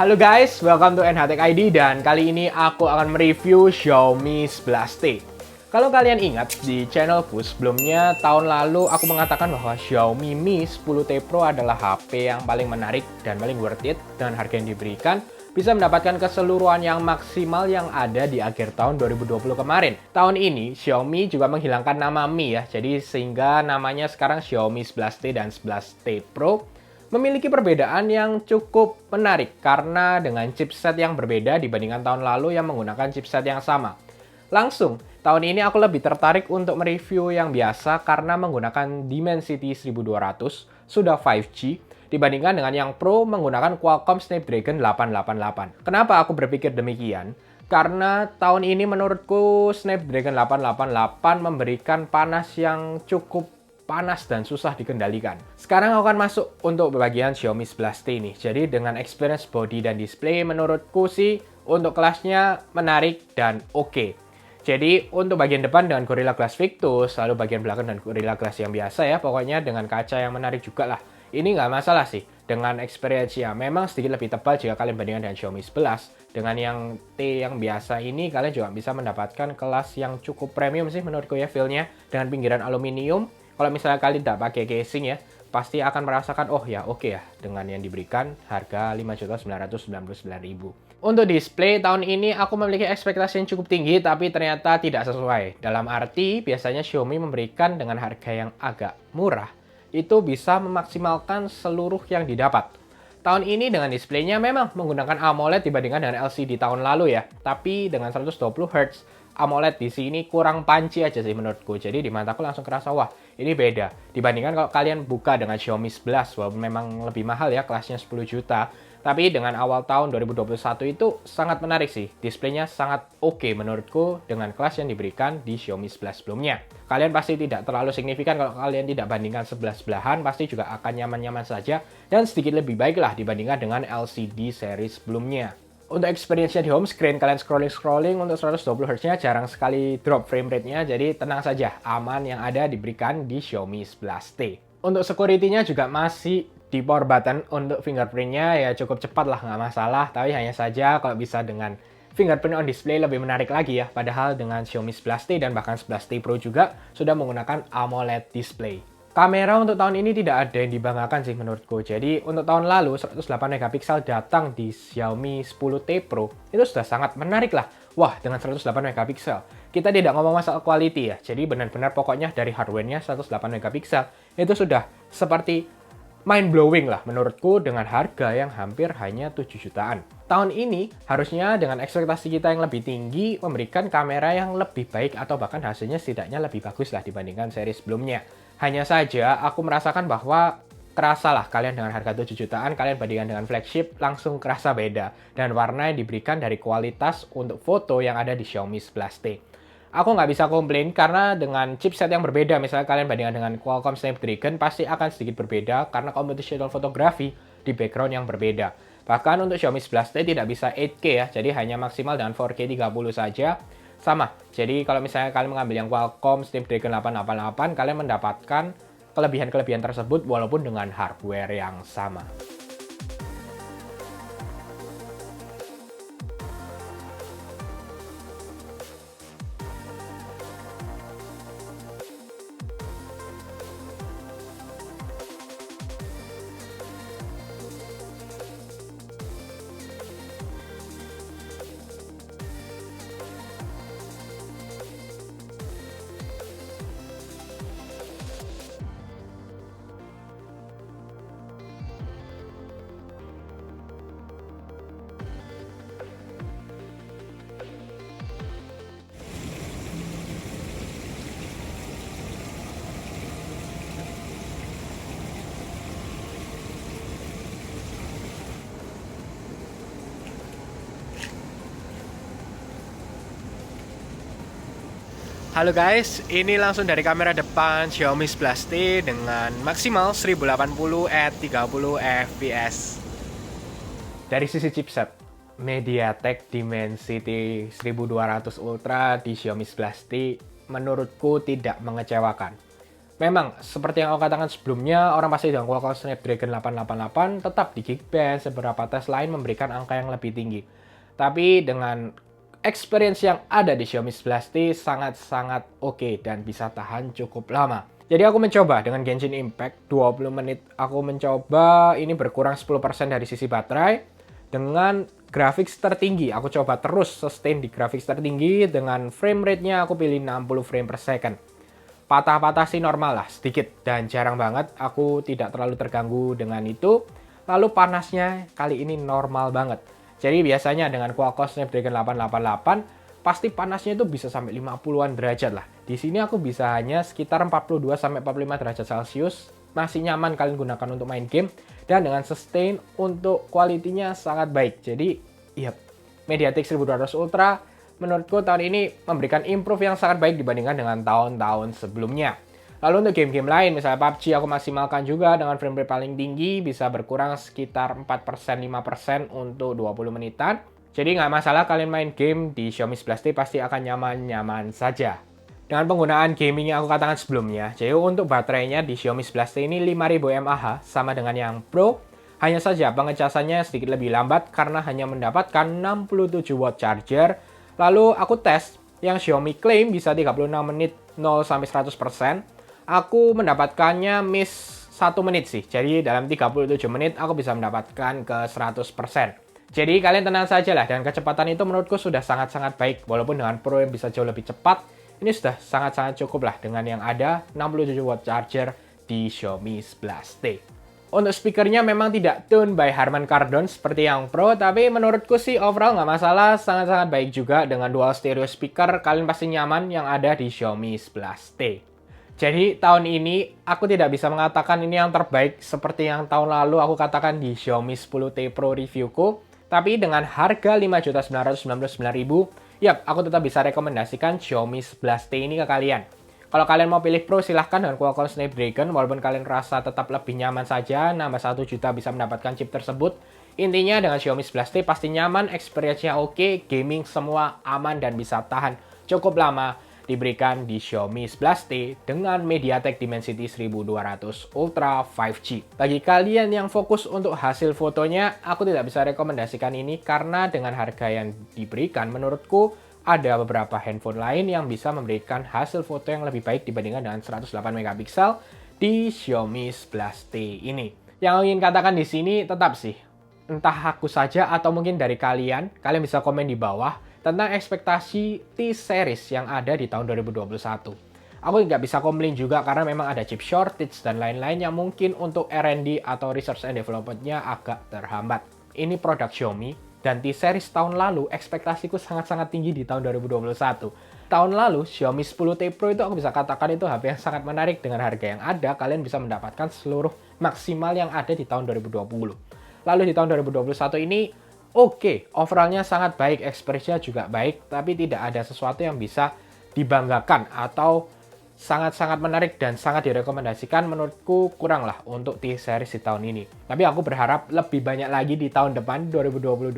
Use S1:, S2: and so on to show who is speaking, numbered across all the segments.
S1: Halo guys, welcome to NHTech ID dan kali ini aku akan mereview Xiaomi 11T. Kalau kalian ingat di channelku sebelumnya tahun lalu aku mengatakan bahwa Xiaomi Mi 10T Pro adalah HP yang paling menarik dan paling worth it dengan harga yang diberikan, bisa mendapatkan keseluruhan yang maksimal yang ada di akhir tahun 2020 kemarin. Tahun ini Xiaomi juga menghilangkan nama Mi ya, jadi sehingga namanya sekarang Xiaomi 11T dan 11T Pro. Memiliki perbedaan yang cukup menarik karena dengan chipset yang berbeda dibandingkan tahun lalu yang menggunakan chipset yang sama. Langsung, tahun ini aku lebih tertarik untuk mereview yang biasa karena menggunakan Dimensity 1200 sudah 5G dibandingkan dengan yang Pro menggunakan Qualcomm Snapdragon 888. Kenapa aku berpikir demikian? Karena tahun ini menurutku Snapdragon 888 memberikan panas yang cukup panas dan susah dikendalikan. Sekarang aku akan masuk untuk bagian Xiaomi 11T ini. Jadi dengan experience body dan display menurutku sih untuk kelasnya menarik dan oke. Jadi untuk bagian depan dengan Gorilla Glass Victus, lalu bagian belakang dan Gorilla Glass yang biasa ya, pokoknya dengan kaca yang menarik juga lah. Ini nggak masalah sih. Dengan experience ya memang sedikit lebih tebal jika kalian bandingkan dengan Xiaomi 11. Dengan yang T yang biasa ini kalian juga bisa mendapatkan kelas yang cukup premium sih menurutku ya feel-nya. Dengan pinggiran aluminium. Kalau misalnya kalian tidak pakai casing ya, pasti akan merasakan, oh ya oke ya, dengan yang diberikan harga 5.999.000. Untuk display tahun ini aku memiliki ekspektasi yang cukup tinggi, tapi ternyata tidak sesuai. Dalam arti, biasanya Xiaomi memberikan dengan harga yang agak murah, itu bisa memaksimalkan seluruh yang didapat. Tahun ini dengan displaynya memang menggunakan AMOLED dibandingkan dengan LCD tahun lalu ya, tapi dengan 120 Hz. AMOLED di sini kurang panci aja sih menurutku. Jadi di mataku langsung kerasa, wah ini beda. Dibandingkan kalau kalian buka dengan Xiaomi 11, walaupun memang lebih mahal ya, kelasnya 10 juta. Tapi dengan awal tahun 2021 itu sangat menarik sih. Displaynya sangat oke menurutku dengan kelas yang diberikan di Xiaomi 11 sebelumnya. Kalian pasti tidak terlalu signifikan kalau kalian tidak bandingkan sebelah-sebelahan, pasti juga akan nyaman-nyaman saja. Dan sedikit lebih baik lah dibandingkan dengan LCD seri sebelumnya. Untuk experience-nya di home screen, kalian scrolling-scrolling untuk 120 Hz-nya jarang sekali drop frame rate-nya, jadi tenang saja, aman yang ada diberikan di Xiaomi 11T. Untuk security-nya juga masih di power button, untuk fingerprint-nya ya cukup cepat lah, nggak masalah, tapi hanya saja kalau bisa dengan fingerprint on display lebih menarik lagi ya, padahal dengan Xiaomi 11T dan bahkan 11T Pro juga sudah menggunakan AMOLED display. Kamera untuk tahun ini tidak ada yang dibanggakan sih menurutku. Jadi untuk tahun lalu 108 megapiksel datang di Xiaomi 10T Pro itu sudah sangat menarik lah. Wah, dengan 108 megapiksel. Kita tidak ngomong masalah quality ya. Jadi benar-benar pokoknya dari hardware-nya 108 megapiksel itu sudah seperti mind blowing lah menurutku dengan harga yang hampir hanya 7 jutaan. Tahun ini harusnya dengan ekspektasi kita yang lebih tinggi memberikan kamera yang lebih baik atau bahkan hasilnya setidaknya lebih bagus lah dibandingkan seri sebelumnya. Hanya saja aku merasakan bahwa kerasa lah kalian dengan harga 7 jutaan, kalian bandingkan dengan flagship langsung kerasa beda. Dan warna yang diberikan dari kualitas untuk foto yang ada di Xiaomi 11T. Aku nggak bisa komplain karena dengan chipset yang berbeda, misalnya kalian bandingkan dengan Qualcomm Snapdragon, pasti akan sedikit berbeda karena computational photography di background yang berbeda. Bahkan untuk Xiaomi 11T tidak bisa 8K ya, jadi hanya maksimal dengan 4K 30 saja. Sama, jadi kalau misalnya kalian mengambil yang Qualcomm Snapdragon 888, kalian mendapatkan kelebihan-kelebihan tersebut walaupun dengan hardware yang sama. Halo guys, ini langsung dari kamera depan Xiaomi 11T dengan maksimal 1080 at 30 fps. Dari sisi chipset, MediaTek Dimensity 1200 Ultra di Xiaomi 11T menurutku tidak mengecewakan. Memang, seperti yang aku katakan sebelumnya, orang pasti dengan Qualcomm Snapdragon 888 tetap di Geekbench, beberapa tes lain memberikan angka yang lebih tinggi. Tapi dengan experience yang ada di Xiaomi 11T sangat-sangat oke dan bisa tahan cukup lama. Jadi aku mencoba dengan Genshin Impact, 20 menit aku mencoba ini berkurang 10% dari sisi baterai dengan grafix tertinggi. Aku coba terus sustain di grafix tertinggi dengan frame rate-nya aku pilih 60 frame per second. Patah-patah sih normal lah, sedikit dan jarang banget. Aku tidak terlalu terganggu dengan itu. Lalu panasnya kali ini normal banget. Jadi biasanya dengan Qualcomm Snapdragon 888 pasti panasnya itu bisa sampai 50-an derajat lah. Di sini aku bisa hanya sekitar 42 sampai 45 derajat Celcius. Masih nyaman kalian gunakan untuk main game dan dengan sustain untuk kualitinya sangat baik. Jadi, iya, MediaTek 1200 Ultra menurutku tahun ini memberikan improve yang sangat baik dibandingkan dengan tahun-tahun sebelumnya. Lalu untuk game-game lain, misalnya PUBG aku maksimalkan juga dengan frame rate paling tinggi, bisa berkurang sekitar 4%, 5% untuk 20 menitan. Jadi nggak masalah kalian main game di Xiaomi 11T pasti akan nyaman-nyaman saja. Dengan penggunaan gaming yang aku katakan sebelumnya, jadi untuk baterainya di Xiaomi 11T ini 5000 mAh, sama dengan yang Pro. Hanya saja pengecasannya sedikit lebih lambat karena hanya mendapatkan 67 watt charger. Lalu aku tes yang Xiaomi klaim bisa 36 menit 0-100%. Aku mendapatkannya miss 1 menit sih. Jadi dalam 37 menit aku bisa mendapatkan ke 100%. Jadi kalian tenang saja lah, dan kecepatan itu menurutku sudah sangat-sangat baik. Walaupun dengan Pro yang bisa jauh lebih cepat, ini sudah sangat-sangat cukup lah dengan yang ada 67 watt charger di Xiaomi 11T. Untuk speakernya memang tidak tuned by Harman Kardon seperti yang Pro, tapi menurutku sih overall nggak masalah, sangat-sangat baik juga dengan dual stereo speaker, kalian pasti nyaman yang ada di Xiaomi 11T. Jadi tahun ini aku tidak bisa mengatakan ini yang terbaik seperti yang tahun lalu aku katakan di Xiaomi 10T Pro reviewku, tapi dengan harga 5.999.000, yap, aku tetap bisa rekomendasikan Xiaomi 11T ini ke kalian. Kalau kalian mau pilih Pro, silahkan dengan Qualcomm Snapdragon. Walaupun kalian rasa tetap lebih nyaman saja, nambah 1 juta bisa mendapatkan chip tersebut. Intinya dengan Xiaomi 11T pasti nyaman, experience-nya oke, gaming semua aman dan bisa tahan cukup lama. Diberikan di Xiaomi 11T dengan MediaTek Dimensity 1200 Ultra 5G. Bagi kalian yang fokus untuk hasil fotonya, aku tidak bisa rekomendasikan ini karena dengan harga yang diberikan menurutku ada beberapa handphone lain yang bisa memberikan hasil foto yang lebih baik dibandingkan dengan 108 megapiksel di Xiaomi 11T ini. Yang ingin katakan di sini tetap sih, entah aku saja atau mungkin dari kalian bisa komen di bawah tentang ekspektasi T-Series yang ada di tahun 2021. Aku nggak bisa komplain juga karena memang ada chip shortage dan lain-lain yang mungkin untuk R&D atau research and development-nya agak terhambat. Ini produk Xiaomi. Dan T-Series tahun lalu, ekspektasiku sangat-sangat tinggi di tahun 2021. Tahun lalu, Xiaomi 10T Pro itu aku bisa katakan itu HP yang sangat menarik. Dengan harga yang ada, kalian bisa mendapatkan seluruh maksimal yang ada di tahun 2020. Lalu di tahun 2021 ini, oke, overallnya sangat baik, experience-nya juga baik, tapi tidak ada sesuatu yang bisa dibanggakan atau sangat-sangat menarik dan sangat direkomendasikan. Menurutku kurang lah untuk T-Series di tahun ini. Tapi aku berharap lebih banyak lagi di tahun depan 2022.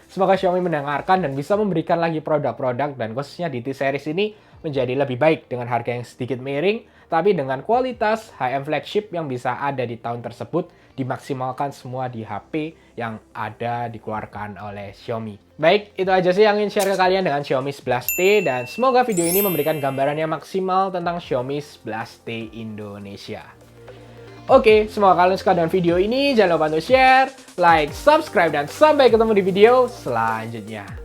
S1: Semoga Xiaomi mendengarkan dan bisa memberikan lagi produk-produk dan khususnya di T-Series ini menjadi lebih baik dengan harga yang sedikit miring, tapi dengan kualitas high-end flagship yang bisa ada di tahun tersebut dimaksimalkan semua di HP yang ada dikeluarkan oleh Xiaomi. Baik, itu aja sih yang ingin share ke kalian dengan Xiaomi 11T dan semoga video ini memberikan gambaran yang maksimal tentang Xiaomi 11T Indonesia. Oke, semoga kalian suka dengan video ini. Jangan lupa untuk share, like, subscribe, dan sampai ketemu di video selanjutnya.